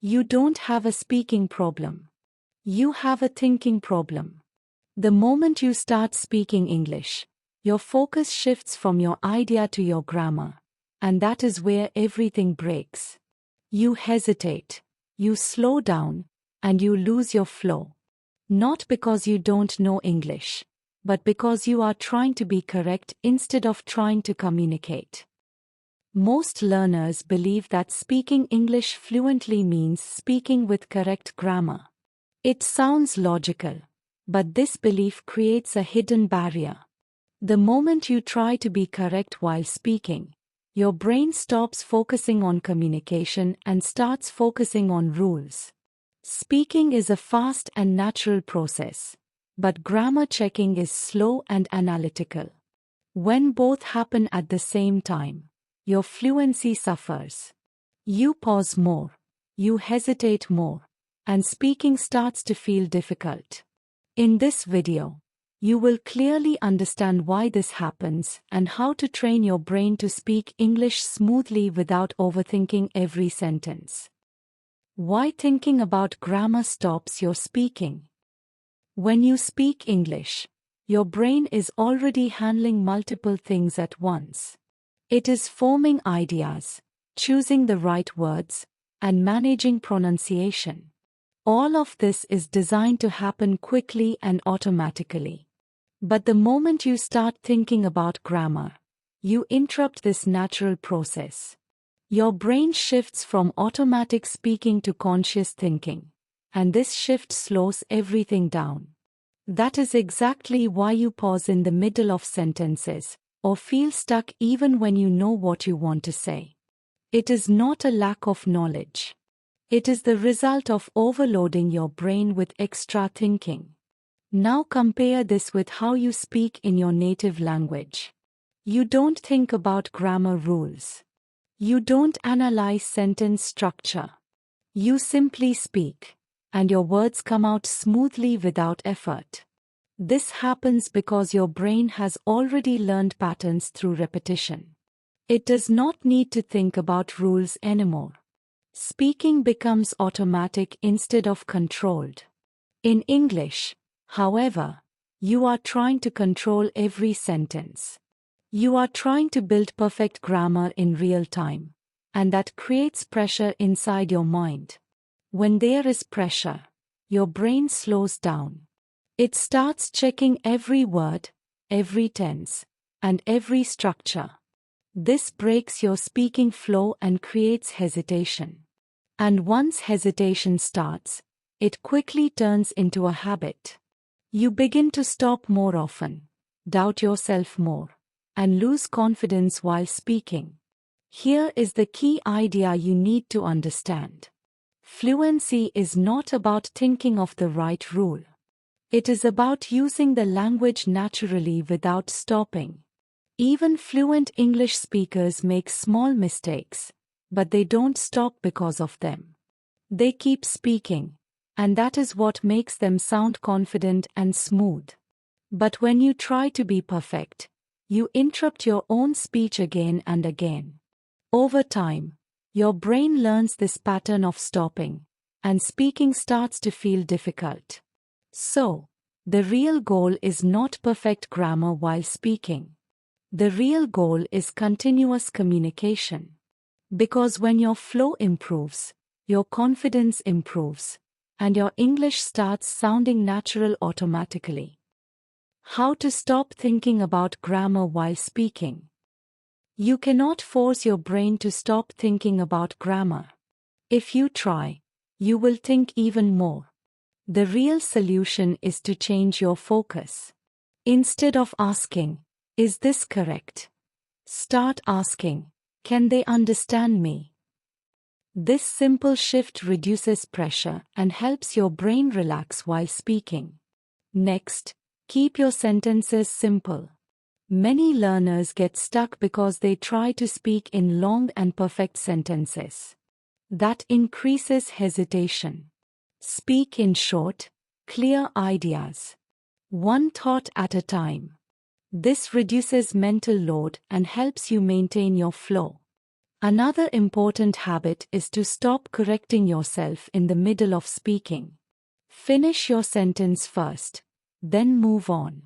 You don't have a speaking problem. You have a thinking problem. The moment you start speaking English, your focus shifts from your idea to your grammar, and that is where everything breaks. You hesitate, you slow down, and you lose your flow. Not because you don't know English, but because you are trying to be correct instead of trying to communicate. Most learners believe that speaking English fluently means speaking with correct grammar. It sounds logical, but this belief creates a hidden barrier. The moment you try to be correct while speaking, your brain stops focusing on communication and starts focusing on rules. Speaking is a fast and natural process, but grammar checking is slow and analytical. When both happen at the same time, your fluency suffers. You pause more, you hesitate more, and speaking starts to feel difficult. In this video, you will clearly understand why this happens and how to train your brain to speak English smoothly without overthinking every sentence. Why thinking about grammar stops your speaking? When you speak English, your brain is already handling multiple things at once. It is forming ideas, choosing the right words, and managing pronunciation. All of this is designed to happen quickly and automatically. But the moment you start thinking about grammar, you interrupt this natural process. Your brain shifts from automatic speaking to conscious thinking, and this shift slows everything down. That is exactly why you pause in the middle of sentences, or feel stuck even when you know what you want to say. It is not a lack of knowledge. It is the result of overloading your brain with extra thinking. Now compare this with how you speak in your native language. You don't think about grammar rules. You don't analyze sentence structure. You simply speak, and your words come out smoothly without effort. This happens because your brain has already learned patterns through repetition. It does not need to think about rules anymore. Speaking becomes automatic instead of controlled. In English, however, you are trying to control every sentence. You are trying to build perfect grammar in real time, and that creates pressure inside your mind. When there is pressure, your brain slows down. It starts checking every word, every tense, and every structure. This breaks your speaking flow and creates hesitation. And once hesitation starts, it quickly turns into a habit. You begin to stop more often, doubt yourself more, and lose confidence while speaking. Here is the key idea you need to understand. Fluency is not about thinking of the right rule. It is about using the language naturally without stopping. Even fluent English speakers make small mistakes, but they don't stop because of them. They keep speaking, and that is what makes them sound confident and smooth. But when you try to be perfect, you interrupt your own speech again and again. Over time, your brain learns this pattern of stopping, and speaking starts to feel difficult. So, the real goal is not perfect grammar while speaking. The real goal is continuous communication. Because when your flow improves, your confidence improves, and your English starts sounding natural automatically. How to stop thinking about grammar while speaking. You cannot force your brain to stop thinking about grammar. If you try, you will think even more. The real solution is to change your focus. Instead of asking, "Is this correct?" start asking, "Can they understand me?" This simple shift reduces pressure and helps your brain relax while speaking. Next, keep your sentences simple. Many learners get stuck because they try to speak in long and perfect sentences. That increases hesitation. Speak in short, clear ideas. One thought at a time. This reduces mental load and helps you maintain your flow. Another important habit is to stop correcting yourself in the middle of speaking. Finish your sentence first, then move on.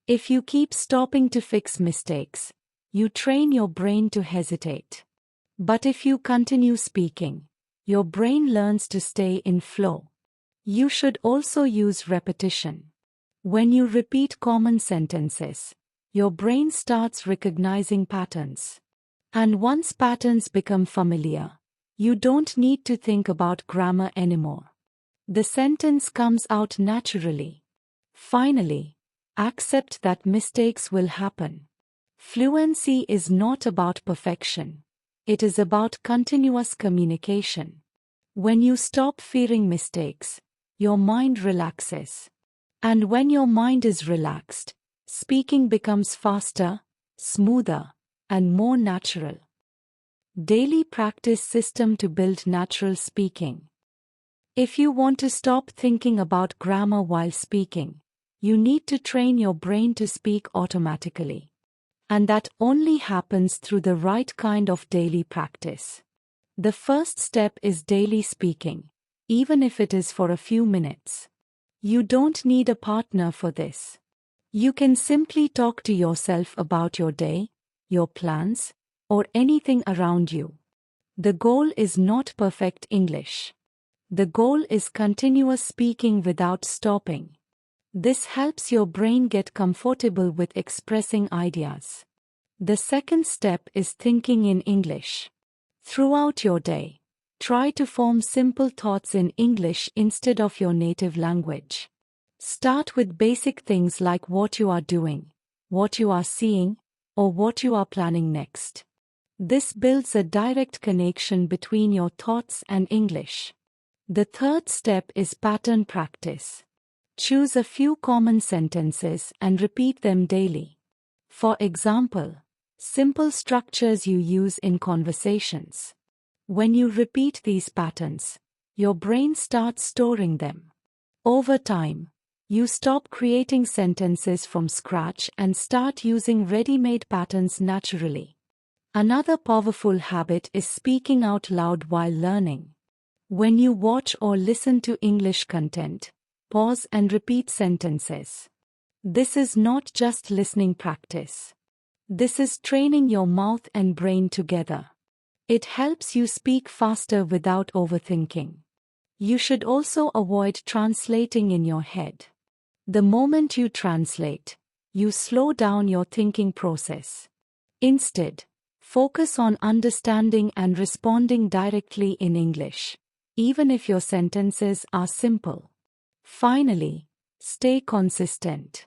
If you keep stopping to fix mistakes, you train your brain to hesitate. But if you continue speaking, your brain learns to stay in flow. You should also use repetition. When you repeat common sentences, your brain starts recognizing patterns. And once patterns become familiar, you don't need to think about grammar anymore. The sentence comes out naturally. Finally, accept that mistakes will happen. Fluency is not about perfection. It is about continuous communication. When you stop fearing mistakes, your mind relaxes. And when your mind is relaxed, speaking becomes faster, smoother, and more natural. Daily practice system to build natural speaking. If you want to stop thinking about grammar while speaking, you need to train your brain to speak automatically. And that only happens through the right kind of daily practice. The first step is daily speaking, even if it is for a few minutes. You don't need a partner for this. You can simply talk to yourself about your day, your plans, or anything around you. The goal is not perfect English. The goal is continuous speaking without stopping. This helps your brain get comfortable with expressing ideas. The second step is thinking in English. Throughout your day, try to form simple thoughts in English instead of your native language. Start with basic things like what you are doing, what you are seeing, or what you are planning next. This builds a direct connection between your thoughts and English. The third step is pattern practice. Choose a few common sentences and repeat them daily. For example, simple structures you use in conversations. When you repeat these patterns, your brain starts storing them. Over time, you stop creating sentences from scratch and start using ready-made patterns naturally. Another powerful habit is speaking out loud while learning. When you watch or listen to English content, pause and repeat sentences. This is not just listening practice. This is training your mouth and brain together. It helps you speak faster without overthinking. You should also avoid translating in your head. The moment you translate, you slow down your thinking process. Instead, focus on understanding and responding directly in English, even if your sentences are simple. Finally, stay consistent.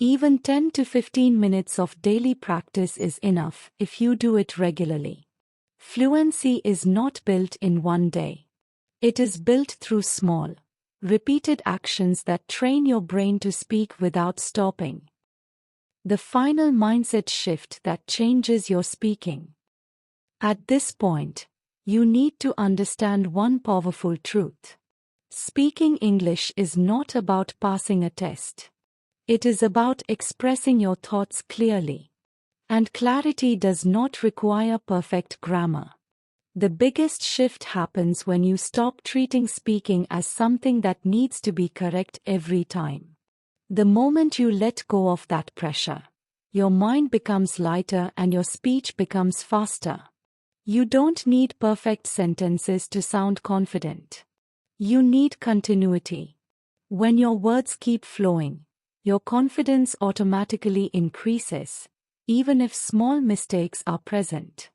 Even 10 to 15 minutes of daily practice is enough if you do it regularly. Fluency is not built in one day. It is built through small, repeated actions that train your brain to speak without stopping. The final mindset shift that changes your speaking. At this point, you need to understand one powerful truth. Speaking English is not about passing a test. It is about expressing your thoughts clearly. And clarity does not require perfect grammar. The biggest shift happens when you stop treating speaking as something that needs to be correct every time. The moment you let go of that pressure, your mind becomes lighter and your speech becomes faster. You don't need perfect sentences to sound confident. You need continuity. When your words keep flowing, your confidence automatically increases, even if small mistakes are present.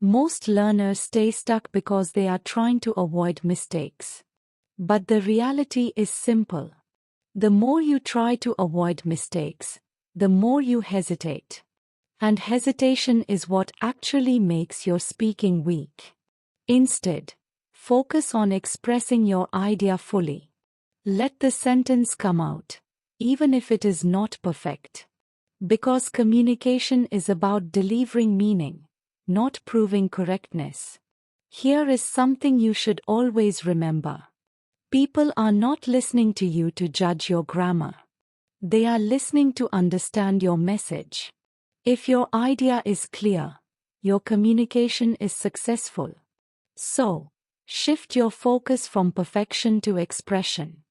Most learners stay stuck because they are trying to avoid mistakes. But the reality is simple. The more you try to avoid mistakes, the more you hesitate. And hesitation is what actually makes your speaking weak. Instead, focus on expressing your idea fully. Let the sentence come out, even if it is not perfect. Because communication is about delivering meaning, not proving correctness. Here is something you should always remember. People are not listening to you to judge your grammar. They are listening to understand your message. If your idea is clear, your communication is successful. So, shift your focus from perfection to expression.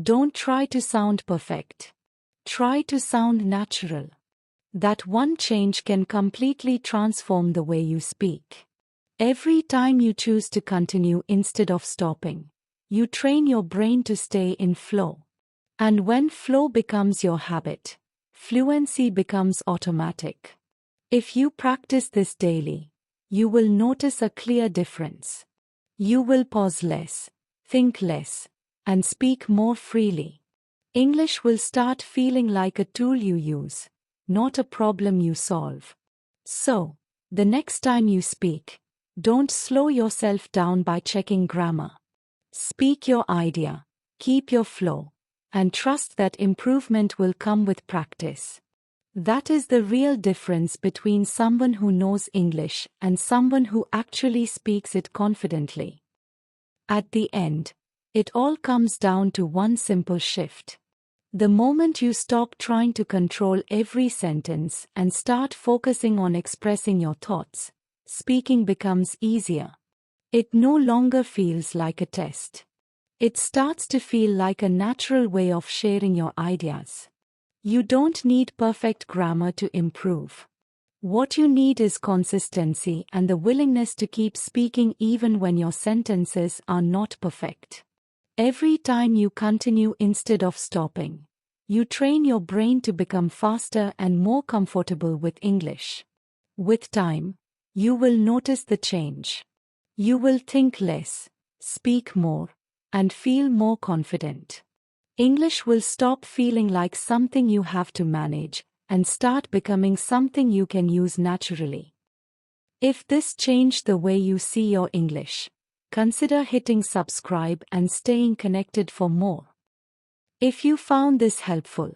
Don't try to sound perfect. Try to sound natural. That one change can completely transform the way you speak. Every time you choose to continue instead of stopping, you train your brain to stay in flow. And when flow becomes your habit, fluency becomes automatic. If you practice this daily, you will notice a clear difference. You will pause less, think less, and speak more freely. English will start feeling like a tool you use, not a problem you solve. So, the next time you speak, don't slow yourself down by checking grammar. Speak your idea, keep your flow, and trust that improvement will come with practice. That is the real difference between someone who knows English and someone who actually speaks it confidently. At the end, it all comes down to one simple shift. The moment you stop trying to control every sentence and start focusing on expressing your thoughts, speaking becomes easier. It no longer feels like a test. It starts to feel like a natural way of sharing your ideas. You don't need perfect grammar to improve. What you need is consistency and the willingness to keep speaking even when your sentences are not perfect. Every time you continue instead of stopping, you train your brain to become faster and more comfortable with English. With time, you will notice the change. You will think less, speak more, and feel more confident. English will stop feeling like something you have to manage and start becoming something you can use naturally. If this changed the way you see your English, consider hitting subscribe and staying connected for more. If you found this helpful,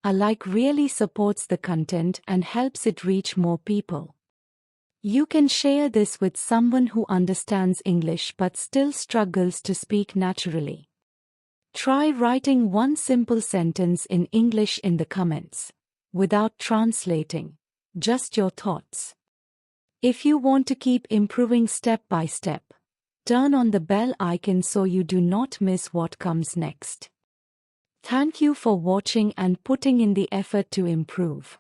a like really supports the content and helps it reach more people. You can share this with someone who understands English but still struggles to speak naturally. Try writing one simple sentence in English in the comments, without translating, just your thoughts. If you want to keep improving step by step, turn on the bell icon so you do not miss what comes next. Thank you for watching and putting in the effort to improve.